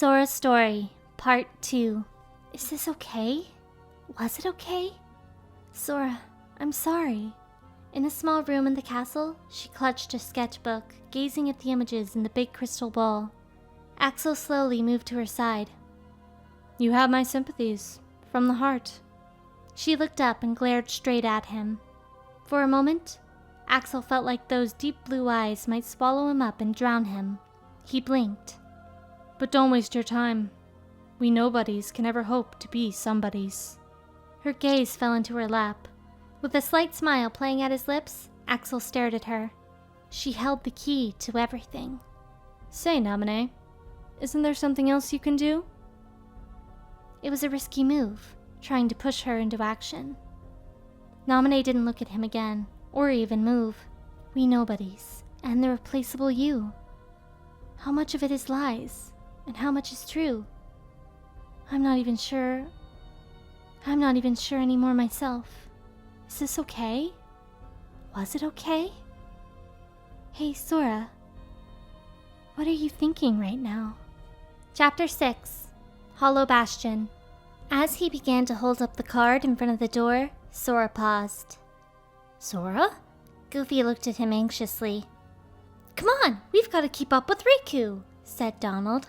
Sora's Story, Part 2. Is this okay? Was it okay? Sora, I'm sorry. In a small room in the castle, she clutched a sketchbook, gazing at the images in the big crystal ball. Axel slowly moved to her side. You have my sympathies, from the heart. She looked up and glared straight at him. For a moment, Axel felt like those deep blue eyes might swallow him up and drown him. He blinked. But don't waste your time. We nobodies can ever hope to be somebodies. Her gaze fell into her lap. With a slight smile playing at his lips, Axel stared at her. She held the key to everything. Say, Namine, isn't there something else you can do? It was a risky move, trying to push her into action. Namine didn't look at him again, or even move. We nobodies, and the replaceable you. How much of it is lies, and how much is true? I'm not even sure anymore myself. Is this okay? Was it okay? Hey, Sora. What are you thinking right now? Chapter 6. Hollow Bastion. As he began to hold up the card in front of the door, Sora paused. Sora? Goofy looked at him anxiously. Come on, we've got to keep up with Riku, said Donald.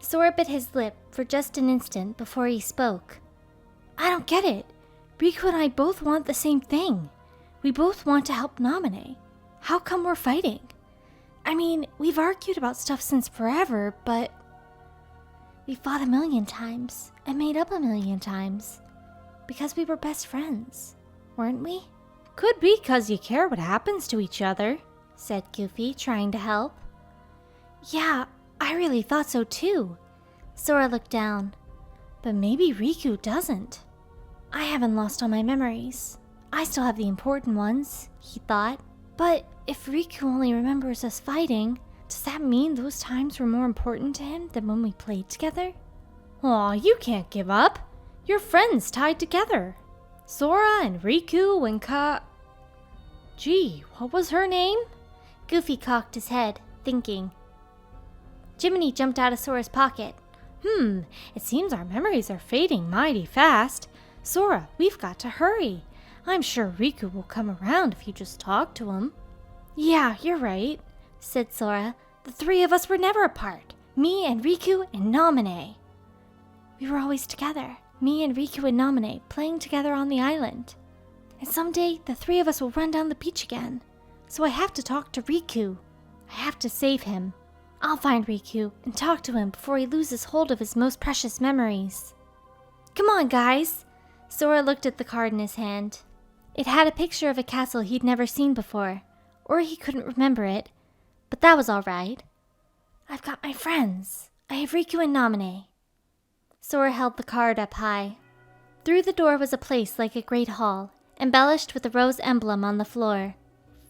Sora bit his lip for just an instant before he spoke. I don't get it. Riku and I both want the same thing. We both want to help Namine. How come we're fighting? I mean, we've argued about stuff since forever, but... we fought 1,000,000 times and made up 1,000,000 times. Because we were best friends, weren't we? Could be 'cause you care what happens to each other, said Goofy, trying to help. Yeah, I really thought so too. Sora looked down. But maybe Riku doesn't. I haven't lost all my memories. I still have the important ones, he thought. But if Riku only remembers us fighting, does that mean those times were more important to him than when we played together? Aw, you can't give up. You're friends tied together. Sora and Riku and Gee, what was her name? Goofy cocked his head, thinking. Jiminy jumped out of Sora's pocket. It seems our memories are fading mighty fast. Sora, we've got to hurry. I'm sure Riku will come around if you just talk to him. Yeah, you're right, said Sora. The three of us were never apart. Me and Riku and Namine. We were always together. Me and Riku and Namine playing together on the island. And someday the three of us will run down the beach again. So I have to talk to Riku. I have to save him. I'll find Riku and talk to him before he loses hold of his most precious memories. Come on, guys! Sora looked at the card in his hand. It had a picture of a castle he'd never seen before, or he couldn't remember it, but that was all right. I've got my friends. I have Riku and Namine. Sora held the card up high. Through the door was a place like a great hall, embellished with a rose emblem on the floor.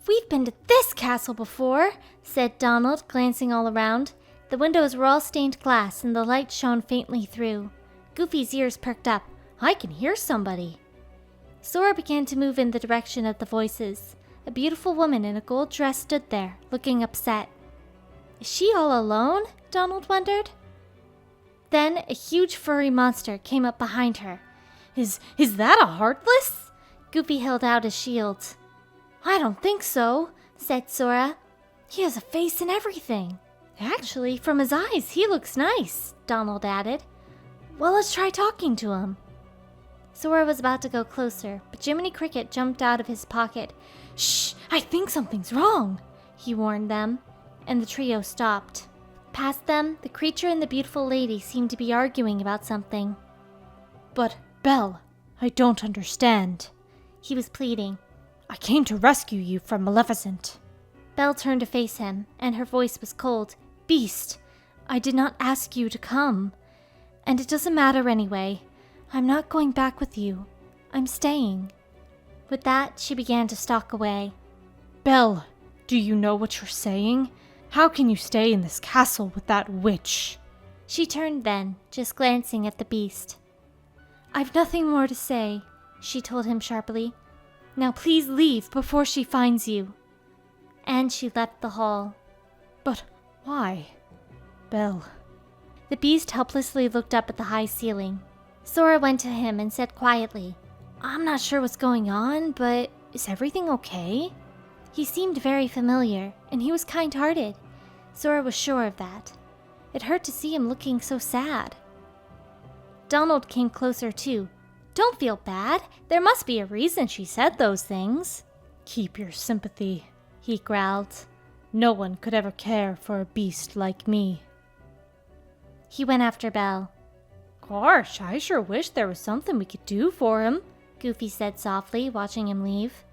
We've been to this castle before, said Donald, glancing all around. The windows were all stained glass and the light shone faintly through. Goofy's ears perked up. I can hear somebody. Sora began to move in the direction of the voices. A beautiful woman in a gold dress stood there, looking upset. Is she all alone? Donald wondered. Then a huge furry monster came up behind her. Is that a Heartless? Goofy held out his shield. I don't think so, said Sora. He has a face and everything. Actually, from his eyes, he looks nice, Donald added. Well, let's try talking to him. Sora was about to go closer, but Jiminy Cricket jumped out of his pocket. Shh, I think something's wrong, he warned them, and the trio stopped. Past them, the creature and the beautiful lady seemed to be arguing about something. But, Belle, I don't understand, he was pleading. I came to rescue you from Maleficent. Belle turned to face him, and her voice was cold. Beast, I did not ask you to come. And it doesn't matter anyway. I'm not going back with you. I'm staying. With that, she began to stalk away. Belle, do you know what you're saying? How can you stay in this castle with that witch? She turned then, just glancing at the beast. I've nothing more to say, she told him sharply. Now please leave before she finds you. And she left the hall. But why? Belle. The beast helplessly looked up at the high ceiling. Sora went to him and said quietly, "I'm not sure what's going on, but is everything okay?" He seemed very familiar, and he was kind-hearted. Sora was sure of that. It hurt to see him looking so sad. Donald came closer too. "Don't feel bad. There must be a reason she said those things." "Keep your sympathy," he growled. "No one could ever care for a beast like me." He went after Belle. "Gosh, I sure wish there was something we could do for him," Goofy said softly, watching him leave.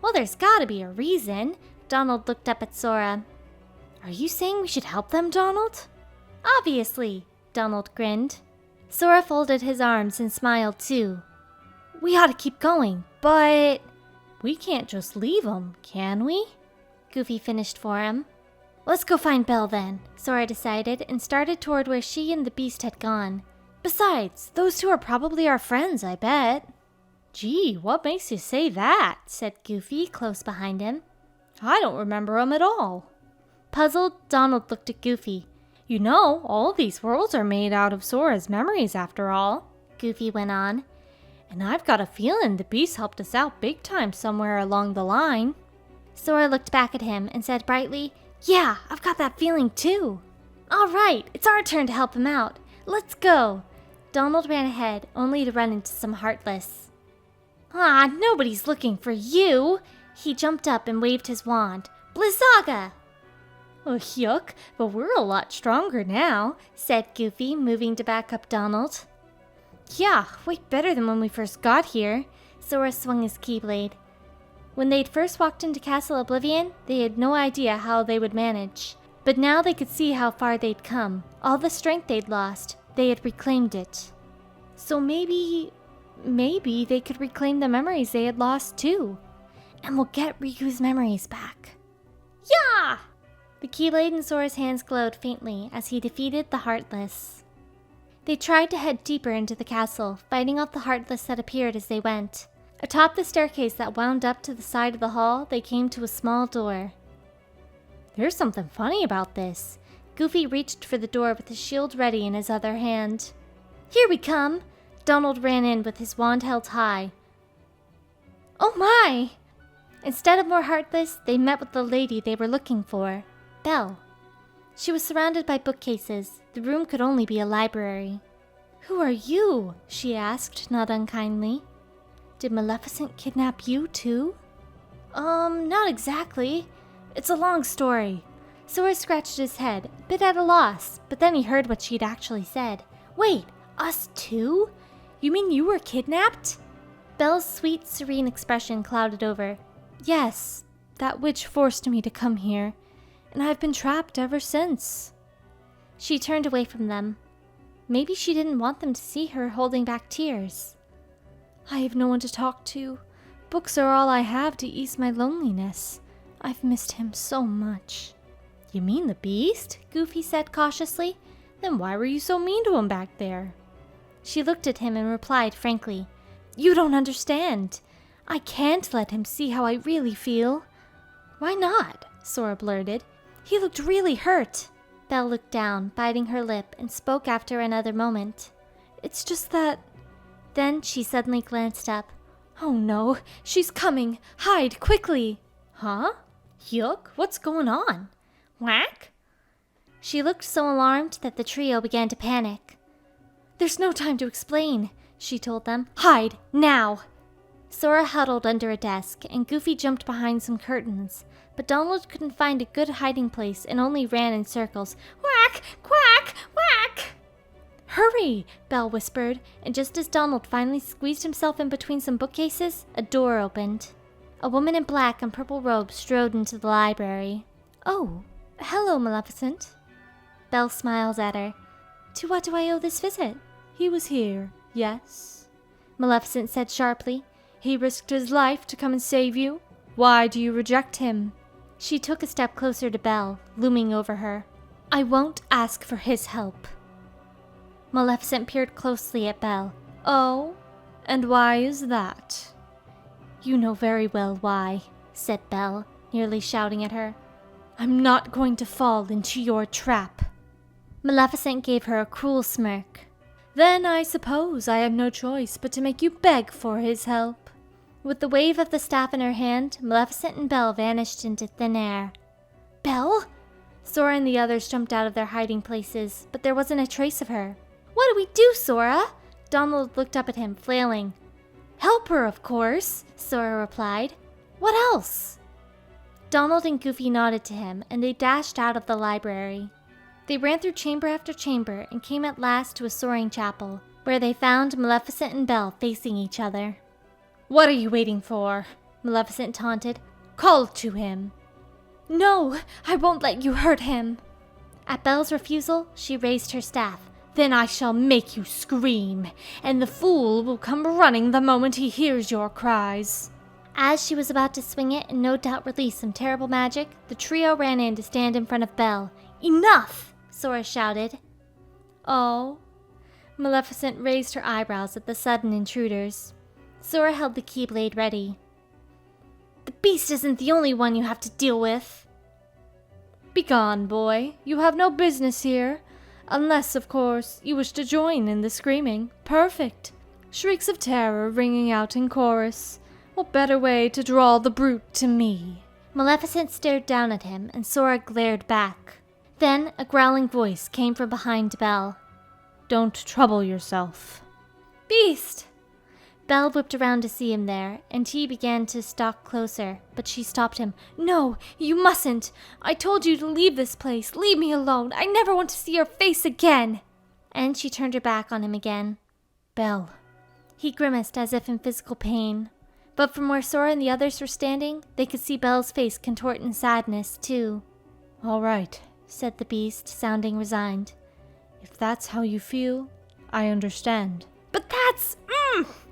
"Well, there's gotta be a reason." Donald looked up at Sora. "Are you saying we should help them, Donald?" "Obviously," Donald grinned. Sora folded his arms and smiled too. "We ought to keep going, but we can't just leave them, can we?" Goofy finished for him. "Let's go find Belle then," Sora decided, and started toward where she and the beast had gone. "Besides, those two are probably our friends, I bet." "Gee, what makes you say that?" said Goofy, close behind him. "I don't remember 'em at all." Puzzled, Donald looked at Goofy. "You know, all these worlds are made out of Sora's memories after all," Goofy went on. "And I've got a feeling the beast helped us out big time somewhere along the line." Sora looked back at him and said brightly, "Yeah, I've got that feeling too." "All right, it's our turn to help him out. Let's go." Donald ran ahead, only to run into some Heartless. "Ah, nobody's looking for you." He jumped up and waved his wand. "Blizzaga!" "Oh, yuck, but we're a lot stronger now," said Goofy, moving to back up Donald. "Yeah, way better than when we first got here." Sora swung his Keyblade. When they'd first walked into Castle Oblivion, they had no idea how they would manage. But now they could see how far they'd come. All the strength they'd lost, they had reclaimed it. So maybe they could reclaim the memories they had lost too. And we'll get Riku's memories back. Yeah! The Keyblade in Sora's hands glowed faintly as he defeated the Heartless. They tried to head deeper into the castle, fighting off the Heartless that appeared as they went. Atop the staircase that wound up to the side of the hall, they came to a small door. "There's something funny about this." Goofy reached for the door with his shield ready in his other hand. "Here we come!" Donald ran in with his wand held high. "Oh my!" Instead of more Heartless, they met with the lady they were looking for, Belle. She was surrounded by bookcases. The room could only be a library. "Who are you?" she asked, not unkindly. "Did Maleficent kidnap you too?" Not exactly. It's a long story." Sora scratched his head, a bit at a loss, but then he heard what she'd actually said. "Wait, us too? You mean you were kidnapped?" Belle's sweet, serene expression clouded over. "Yes, that witch forced me to come here, and I've been trapped ever since." She turned away from them. Maybe she didn't want them to see her holding back tears. "I have no one to talk to. Books are all I have to ease my loneliness. I've missed him so much." "You mean the beast?" Goofy said cautiously. "Then why were you so mean to him back there?" She looked at him and replied frankly, "You don't understand. I can't let him see how I really feel." "Why not?" Sora blurted. "He looked really hurt." Belle looked down, biting her lip, and spoke after another moment. "It's just that..." Then she suddenly glanced up. "Oh no, she's coming! Hide, quickly!" "Huh? Yuck, what's going on? Whack?" She looked so alarmed that the trio began to panic. "There's no time to explain," she told them. "Hide, now!" Sora huddled under a desk, and Goofy jumped behind some curtains, but Donald couldn't find a good hiding place and only ran in circles. "Whack! Quack! Whack!" "Hurry!" Belle whispered, and just as Donald finally squeezed himself in between some bookcases, a door opened. A woman in black and purple robes strode into the library. "Oh, hello, Maleficent." Belle smiled at her. "To what do I owe this visit?" "He was here, yes?" Maleficent said sharply. "He risked his life to come and save you. Why do you reject him?" She took a step closer to Belle, looming over her. "I won't ask for his help." Maleficent peered closely at Belle. "Oh, and why is that?" "You know very well why," said Belle, nearly shouting at her. "I'm not going to fall into your trap." Maleficent gave her a cruel smirk. Then I suppose I have no choice but to make you beg for his help. With the wave of the staff in her hand, Maleficent and Belle vanished into thin air. Belle? Sora and the others jumped out of their hiding places, but there wasn't a trace of her. What do we do, Sora? Donald looked up at him, flailing. Help her, of course, Sora replied. What else? Donald and Goofy nodded to him, and they dashed out of the library. They ran through chamber after chamber and came at last to a soaring chapel, where they found Maleficent and Belle facing each other. What are you waiting for? Maleficent taunted. Call to him. No, I won't let you hurt him. At Belle's refusal, she raised her staff. Then I shall make you scream, and the fool will come running the moment he hears your cries. As she was about to swing it and no doubt release some terrible magic, the trio ran in to stand in front of Belle. Enough! Sora shouted. Oh? Maleficent raised her eyebrows at the sudden intruders. Sora held the keyblade ready. The beast isn't the only one you have to deal with. Begone, boy. You have no business here. Unless, of course, you wish to join in the screaming. Perfect. Shrieks of terror ringing out in chorus. What better way to draw the brute to me? Maleficent stared down at him, and Sora glared back. Then a growling voice came from behind Belle. Don't trouble yourself. Beast! Belle whipped around to see him there, and he began to stalk closer, but she stopped him. No, you mustn't! I told you to leave this place. Leave me alone. I never want to see your face again! And she turned her back on him again. Belle. He grimaced as if in physical pain. But from where Sora and the others were standing, they could see Belle's face contort in sadness, too. All right, said the beast, sounding resigned. If that's how you feel, I understand. But that's...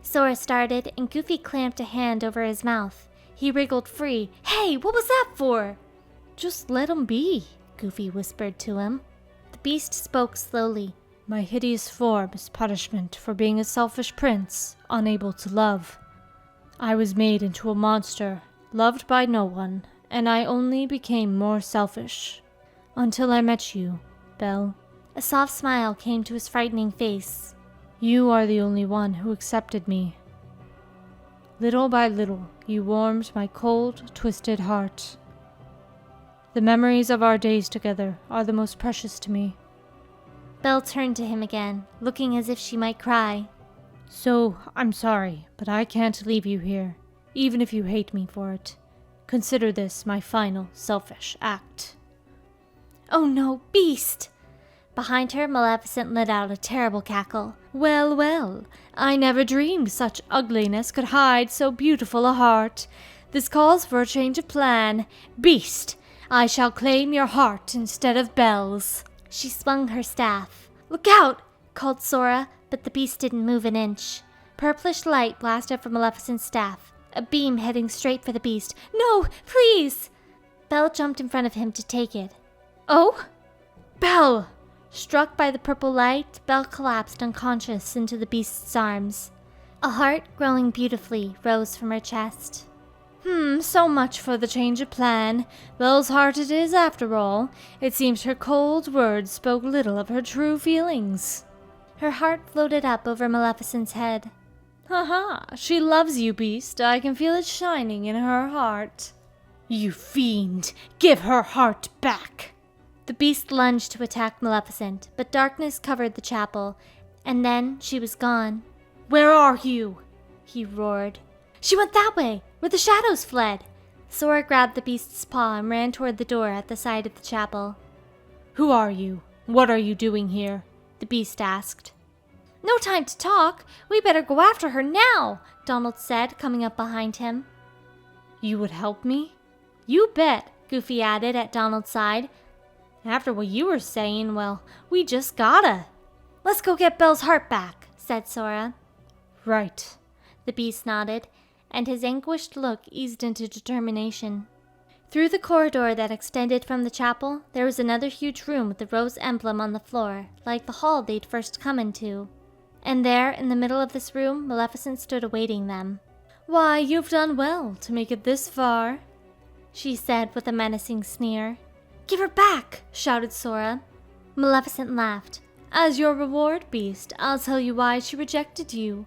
Sora started, and Goofy clamped a hand over his mouth. He wriggled free. Hey, what was that for? Just let him be, Goofy whispered to him. The beast spoke slowly. My hideous form is punishment for being a selfish prince, unable to love. I was made into a monster, loved by no one, and I only became more selfish. Until I met you, Belle. A soft smile came to his frightening face. You are the only one who accepted me. Little by little, you warmed my cold, twisted heart. The memories of our days together are the most precious to me. Belle turned to him again, looking as if she might cry. So, I'm sorry, but I can't leave you here, even if you hate me for it. Consider this my final selfish act. Oh no, beast! Behind her, Maleficent let out a terrible cackle. Well, well, I never dreamed such ugliness could hide so beautiful a heart. This calls for a change of plan. Beast, I shall claim your heart instead of Belle's. She swung her staff. Look out! Called Sora, but the beast didn't move an inch. Purplish light blasted from Maleficent's staff, a beam heading straight for the beast. No, please! Belle jumped in front of him to take it. Oh? Belle! Struck by the purple light, Belle collapsed unconscious into the beast's arms. A heart growing beautifully rose from her chest. So much for the change of plan. Belle's heart it is, after all. It seems her cold words spoke little of her true feelings. Her heart floated up over Maleficent's head. Ha! She loves you, beast. I can feel it shining in her heart. You fiend! Give her heart back! The beast lunged to attack Maleficent, but darkness covered the chapel, and then she was gone. Where are you? He roared. She went that way, where the shadows fled. Sora grabbed the beast's paw and ran toward the door at the side of the chapel. Who are you? What are you doing here? The beast asked. No time to talk. We better go after her now, Donald said, coming up behind him. You would help me? You bet, Goofy added at Donald's side. After what you were saying, well, we just gotta. Let's go get Belle's heart back, said Sora. Right. The beast nodded, and his anguished look eased into determination. Through the corridor that extended from the chapel, there was another huge room with the rose emblem on the floor, like the hall they'd first come into. And there, in the middle of this room, Maleficent stood awaiting them. Why, you've done well to make it this far, she said with a menacing sneer. Give her back, shouted Sora. Maleficent laughed. As your reward, Beast, I'll tell you why she rejected you.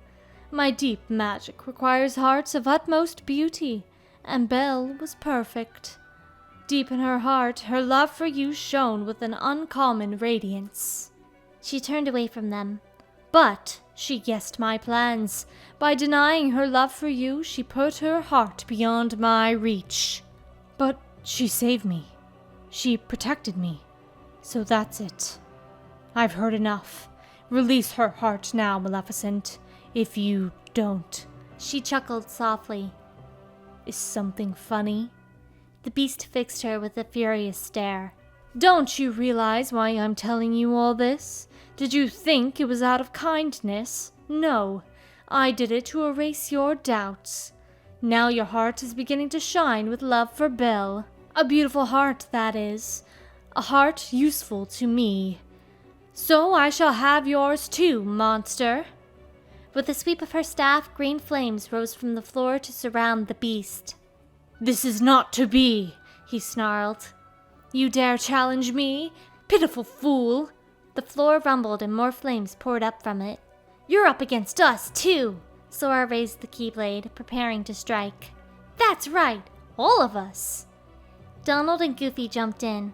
My deep magic requires hearts of utmost beauty, and Belle was perfect. Deep in her heart, her love for you shone with an uncommon radiance. She turned away from them. But she guessed my plans. By denying her love for you, she put her heart beyond my reach. But she saved me. She protected me. So that's it. I've heard enough. Release her heart now, Maleficent. If you don't. She chuckled softly. Is something funny? The Beast fixed her with a furious stare. Don't you realize why I'm telling you all this? Did you think it was out of kindness? No. I did it to erase your doubts. Now your heart is beginning to shine with love for Belle. A beautiful heart, that is. A heart useful to me. So I shall have yours too, monster. With a sweep of her staff, green flames rose from the floor to surround the Beast. This is not to be, he snarled. You dare challenge me? Pitiful fool! The floor rumbled and more flames poured up from it. You're up against us, too! Sora raised the Keyblade, preparing to strike. That's right, all of us! Donald and Goofy jumped in.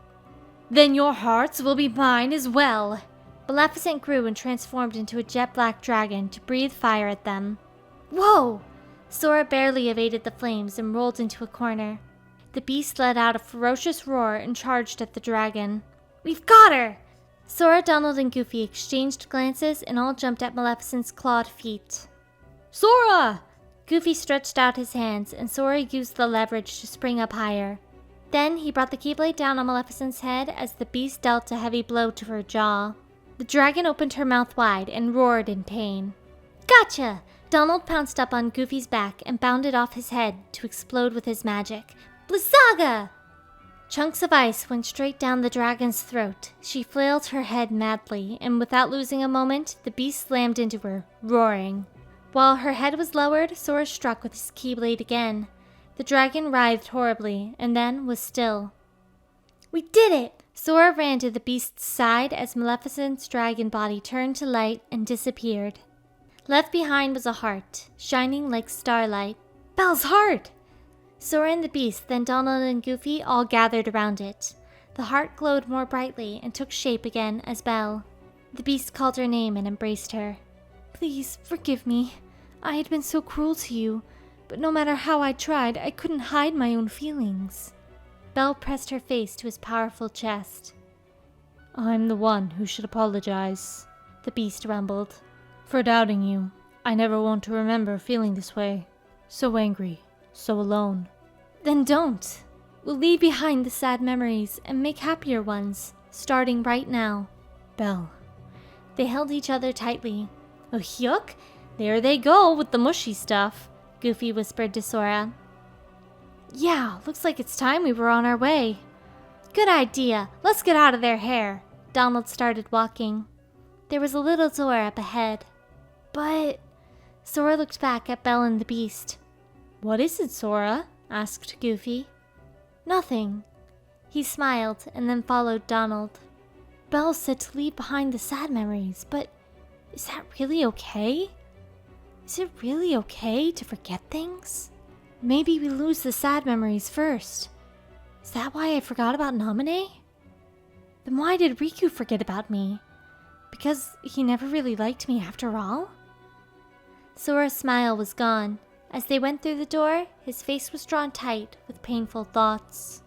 Then your hearts will be mine as well. Maleficent grew and transformed into a jet-black dragon to breathe fire at them. Whoa! Sora barely evaded the flames and rolled into a corner. The Beast let out a ferocious roar and charged at the dragon. We've got her! Sora, Donald, and Goofy exchanged glances and all jumped at Maleficent's clawed feet. Sora! Goofy stretched out his hands and Sora used the leverage to spring up higher. Then he brought the Keyblade down on Maleficent's head as the Beast dealt a heavy blow to her jaw. The dragon opened her mouth wide and roared in pain. Gotcha! Donald pounced up on Goofy's back and bounded off his head to explode with his magic. Blizzaga! Chunks of ice went straight down the dragon's throat. She flailed her head madly, and without losing a moment, the Beast slammed into her, roaring. While her head was lowered, Sora struck with his Keyblade again. The dragon writhed horribly, and then was still. We did it! Sora ran to the Beast's side as Maleficent's dragon body turned to light and disappeared. Left behind was a heart, shining like starlight. Belle's heart! Sora and the Beast, then Donald and Goofy all gathered around it. The heart glowed more brightly and took shape again as Belle. The Beast called her name and embraced her. Please, forgive me. I had been so cruel to you, but no matter how I tried, I couldn't hide my own feelings. Belle pressed her face to his powerful chest. I'm the one who should apologize, the Beast rumbled. For doubting you. I never want to remember feeling this way. So angry, so alone. Then don't. We'll leave behind the sad memories and make happier ones, starting right now. Belle. They held each other tightly. Oh, yuck! There they go with the mushy stuff, Goofy whispered to Sora. Yeah, looks like it's time we were on our way. Good idea. Let's get out of their hair. Donald started walking. There was a little door up ahead. But... Sora looked back at Belle and the Beast. What is it, Sora? Asked Goofy. Nothing. He smiled and then followed Donald. Belle said to leave behind the sad memories, but is that really okay? Is it really okay to forget things? Maybe we lose the sad memories first. Is that why I forgot about Namine? Then why did Riku forget about me? Because he never really liked me after all? Sora's smile was gone. As they went through the door, his face was drawn tight with painful thoughts.